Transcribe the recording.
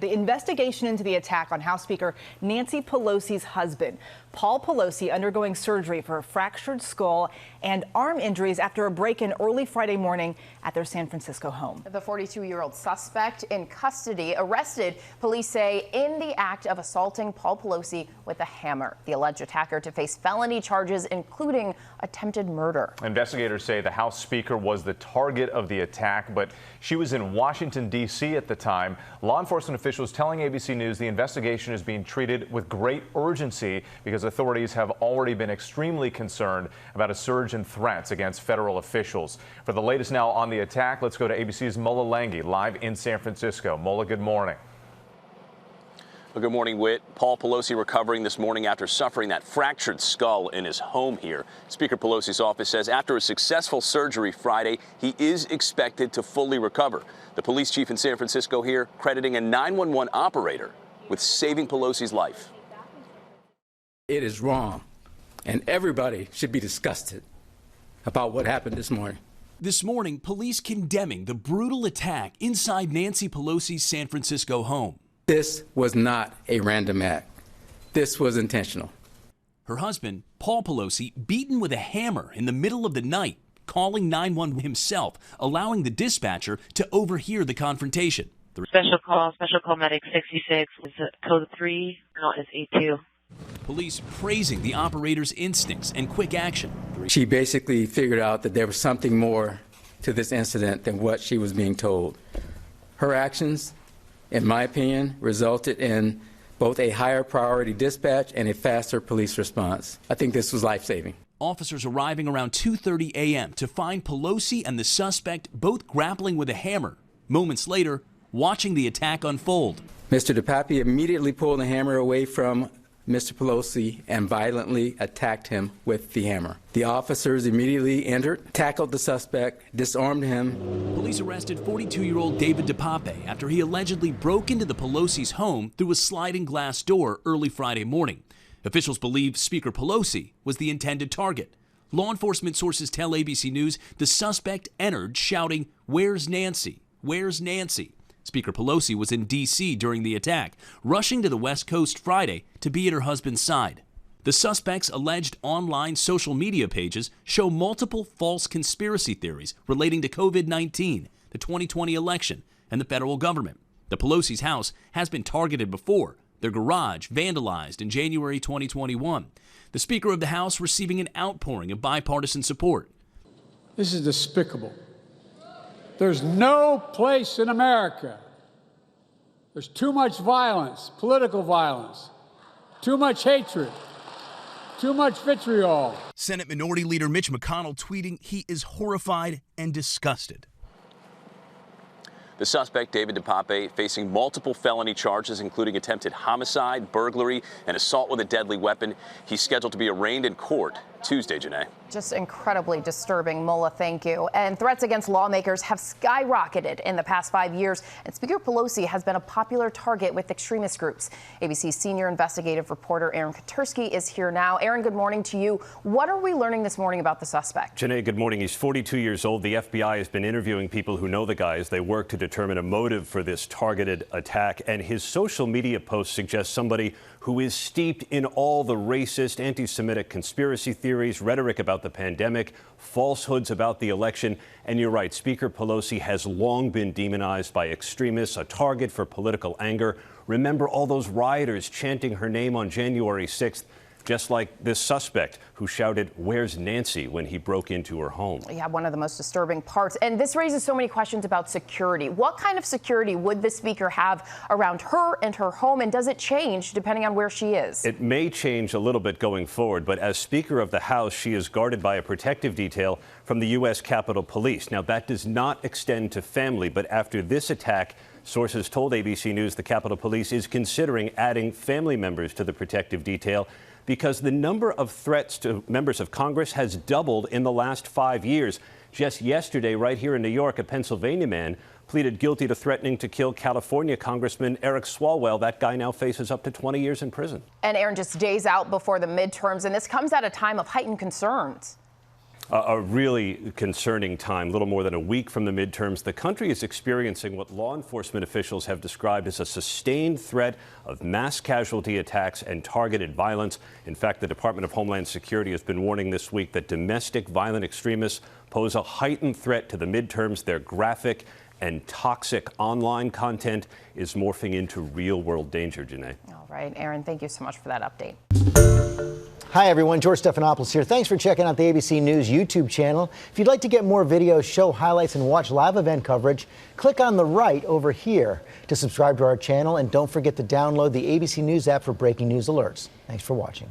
The investigation into the attack on House Speaker Nancy Pelosi's husband, Paul Pelosi, undergoing surgery for a fractured skull and arm injuries after a break-in early Friday morning at their San Francisco home. The 42-year-old suspect in custody, arrested, police say, in the act of assaulting Paul Pelosi with a hammer. The alleged attacker to face felony charges, including attempted murder. Investigators say the House Speaker was the target of the attack, but she was in Washington, D.C. at the time. Law enforcement officials telling ABC News the investigation is being treated with great urgency because authorities have already been extremely concerned about a surge in threats against federal officials. For the latest now on the attack, let's go to ABC's Mola Lenghi live in San Francisco. Mola, good morning. Well, good morning, Whit. Paul Pelosi recovering this morning after suffering that fractured skull in his home here. Speaker Pelosi's office says after a successful surgery Friday, he is expected to fully recover. The police chief in San Francisco here crediting a 911 operator with saving Pelosi's life. It is wrong, and everybody should be disgusted about what happened this morning. This morning, police condemning the brutal attack inside Nancy Pelosi's San Francisco home. This was not a random act. This was intentional. Her husband, Paul Pelosi, beaten with a hammer in the middle of the night, calling 911 himself, allowing the dispatcher to overhear the confrontation. Special call medic 66 is code 3, not is 82. Police praising the operator's instincts and quick action. She basically figured out that there was something more to this incident than what she was being told. Her actions, in my opinion, resulted in both a higher priority dispatch and a faster police response. I think this was life-saving. Officers arriving around 2:30 a.m. to find Pelosi and the suspect both grappling with a hammer. Moments later, watching the attack unfold. Mr. DePape immediately pulled the hammer away from Mr. Pelosi and violently attacked him with the hammer. The officers immediately entered, tackled the suspect, disarmed him. Police arrested 42-year-old David DePape after he allegedly broke into the Pelosi's home through a sliding glass door early Friday morning. Officials believe Speaker Pelosi was the intended target. Law enforcement sources tell ABC News the suspect entered shouting, "Where's Nancy? Where's Nancy?" Speaker Pelosi was in D.C. during the attack, rushing to the West Coast Friday to be at her husband's side. The suspect's alleged online social media pages show multiple false conspiracy theories relating to COVID-19, the 2020 election, and the federal government. The Pelosi's house has been targeted before, their garage vandalized in January 2021. The Speaker of the House receiving an outpouring of bipartisan support. This is despicable. There's no place in America. There's too much violence, political violence, too much hatred, too much vitriol. Senate Minority Leader Mitch McConnell tweeting he is horrified and disgusted. The suspect, David DePape, facing multiple felony charges, including attempted homicide, burglary, and assault with a deadly weapon. He's scheduled to be arraigned in court Tuesday, Janae. Just incredibly disturbing, Mola, thank you. And threats against lawmakers have skyrocketed in the past 5 years, and Speaker Pelosi has been a popular target with extremist groups. ABC's senior investigative reporter Aaron Katersky is here now. Aaron, good morning to you. What are we learning this morning about the suspect? Janae, good morning. He's 42 years old. The FBI has been interviewing people who know the guy as they work to determine a motive for this targeted attack, and his social media posts suggest somebody who is steeped in all the racist, anti-Semitic conspiracy theories, rhetoric about the pandemic, falsehoods about the election. And you're right, Speaker Pelosi has long been demonized by extremists, a target for political anger. Remember all those rioters chanting her name on January 6th, just like this suspect who shouted, "Where's Nancy?" when he broke into her home. Yeah, one of the most disturbing parts. And this raises so many questions about security. What kind of security would the speaker have around her and her home? And does it change depending on where she is? It may change a little bit going forward, but as Speaker of the House, she is guarded by a protective detail from the U.S. Capitol Police. Now, that does not extend to family, but after this attack, sources told ABC News the Capitol Police is considering adding family members to the protective detail, because the number of threats to members of Congress has doubled in the last 5 years. Just yesterday, right here in New York, a Pennsylvania man pleaded guilty to threatening to kill California Congressman Eric Swalwell. That guy now faces up to 20 years in prison. And Aaron, just days out before the midterms, and this comes at a time of heightened concerns. A really concerning time. Little more than a week from the midterms, the country is experiencing what law enforcement officials have described as a sustained threat of mass casualty attacks and targeted violence. In fact, the Department of Homeland Security has been warning this week that domestic violent extremists pose a heightened threat to the midterms. Their graphic and toxic online content is morphing into real-world danger, Janae. All right, Aaron, thank you so much for that update. Hi, everyone. George Stephanopoulos here. Thanks for checking out the ABC News YouTube channel. If you'd like to get more videos, show highlights, and watch live event coverage, click on the right over here to subscribe to our channel. And don't forget to download the ABC News app for breaking news alerts. Thanks for watching.